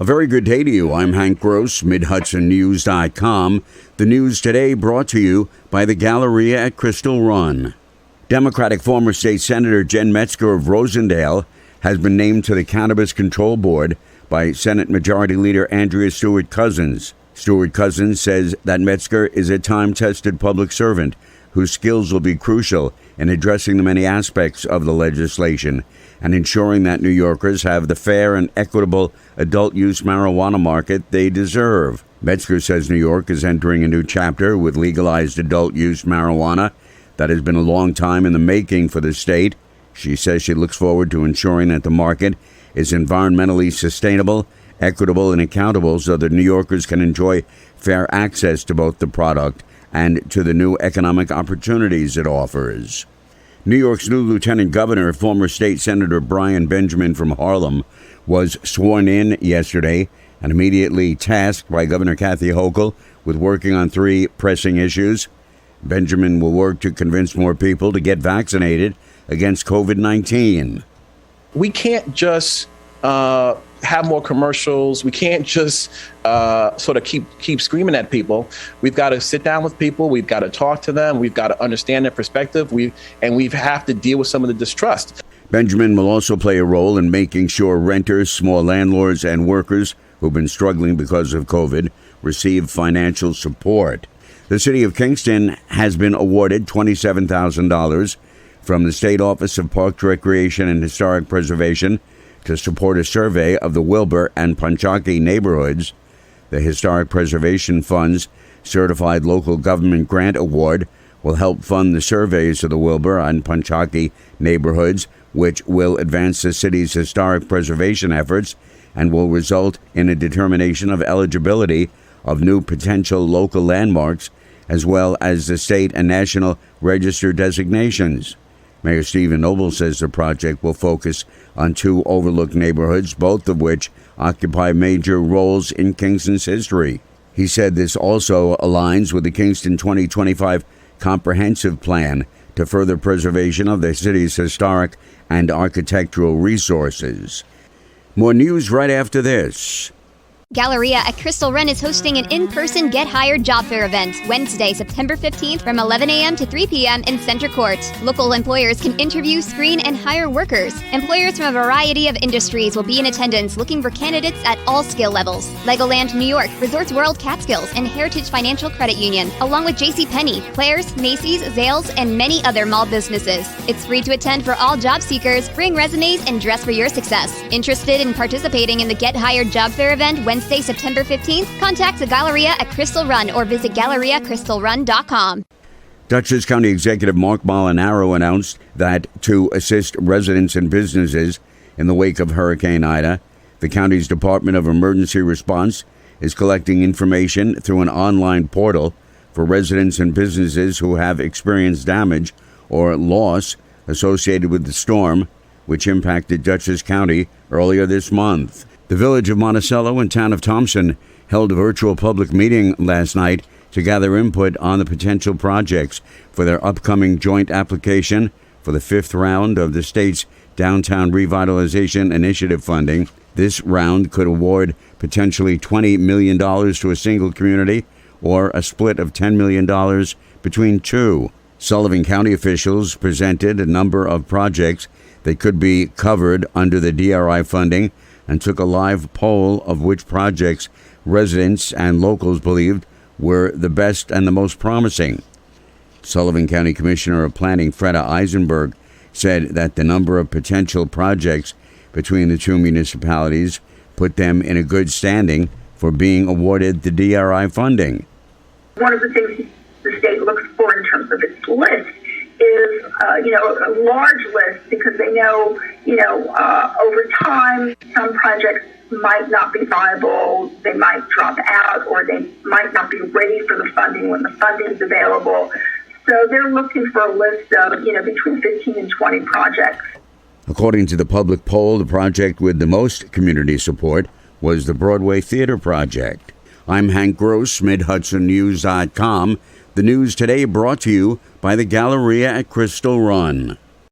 A very good day to you. I'm Hank Gross, Mid-HudsonNews.com. The news today brought to you by the Galleria at Crystal Run. Democratic former state Senator Jen Metzger of Rosendale has been named to the Cannabis Control Board by Senate Majority Leader Andrea Stewart-Cousins. Stewart-Cousins says that Metzger is a time-tested public servant whose skills will be crucial in addressing the many aspects of the legislation and ensuring that New Yorkers have the fair and equitable adult-use marijuana market they deserve. Metzger says New York is entering a new chapter with legalized adult-use marijuana that has been a long time in the making for the state. She says she looks forward to ensuring that the market is environmentally sustainable, equitable, and accountable so that New Yorkers can enjoy fair access to both the product and to the new economic opportunities it offers. New York's new Lieutenant Governor, former State Senator Brian Benjamin from Harlem, was sworn in yesterday and immediately tasked by Governor Kathy Hochul with working on three pressing issues. Benjamin will work to convince more people to get vaccinated against COVID-19. We can't just have more commercials. We can't just sort of keep screaming at people. We've got to sit down with people. We've got to talk to them. We've got to understand their perspective. We have to deal with some of the distrust. Benjamin will also play a role in making sure renters, small landlords, and workers who've been struggling because of COVID receive financial support. The city of Kingston has been awarded $27,000 from the State Office of Parks, Recreation, and Historic Preservation to support a survey of the Wilbur and Punchaki neighborhoods. The Historic Preservation Fund's Certified Local Government Grant Award will help fund the surveys of the Wilbur and Punchaki neighborhoods, which will advance the city's historic preservation efforts and will result in a determination of eligibility of new potential local landmarks, as well as the state and national register designations. Mayor Stephen Noble says the project will focus on two overlooked neighborhoods, both of which occupy major roles in Kingston's history. He said this also aligns with the Kingston 2025 comprehensive plan to further preservation of the city's historic and architectural resources. More news right after this. Galleria at Crystal Run is hosting an in-person Get Hired job fair event Wednesday, September 15th from 11 a.m. to 3 p.m. in Center Court. Local employers can interview, screen, and hire workers. Employers from a variety of industries will be in attendance looking for candidates at all skill levels. Legoland New York, Resorts World Catskills, and Heritage Financial Credit Union, along with JCPenney, Claire's, Macy's, Zales, and many other mall businesses. It's free to attend for all job seekers. Bring resumes and dress for your success. Interested in participating in the Get Hired job fair event Wednesday, September 15th? Contact the Galleria at Crystal Run or visit GalleriaCrystalRun.com. Dutchess County Executive Mark Molinaro announced that to assist residents and businesses in the wake of Hurricane Ida, the county's Department of Emergency Response is collecting information through an online portal for residents and businesses who have experienced damage or loss associated with the storm, which impacted Dutchess County earlier this month. The village of Monticello and town of Thompson held a virtual public meeting last night to gather input on the potential projects for their upcoming joint application for the fifth round of the state's Downtown Revitalization Initiative funding. This round could award potentially $20 million to a single community or a split of $10 million between two. Sullivan County officials presented a number of projects that could be covered under the DRI funding and took a live poll of which projects residents and locals believed were the best and the most promising. Sullivan County Commissioner of Planning Freda Eisenberg said that the number of potential projects between the two municipalities put them in a good standing for being awarded the DRI funding. One of the things the state looks for in terms of its list is, a large list, because they know, over time, some projects might not be viable, they might drop out, or they might not be ready for the funding when the funding is available. So they're looking for a list of, between 15 and 20 projects. According to the public poll, the project with the most community support was the Broadway Theater project. I'm Hank Gross, Mid-HudsonNews.com. The news today brought to you by the Galleria at Crystal Run.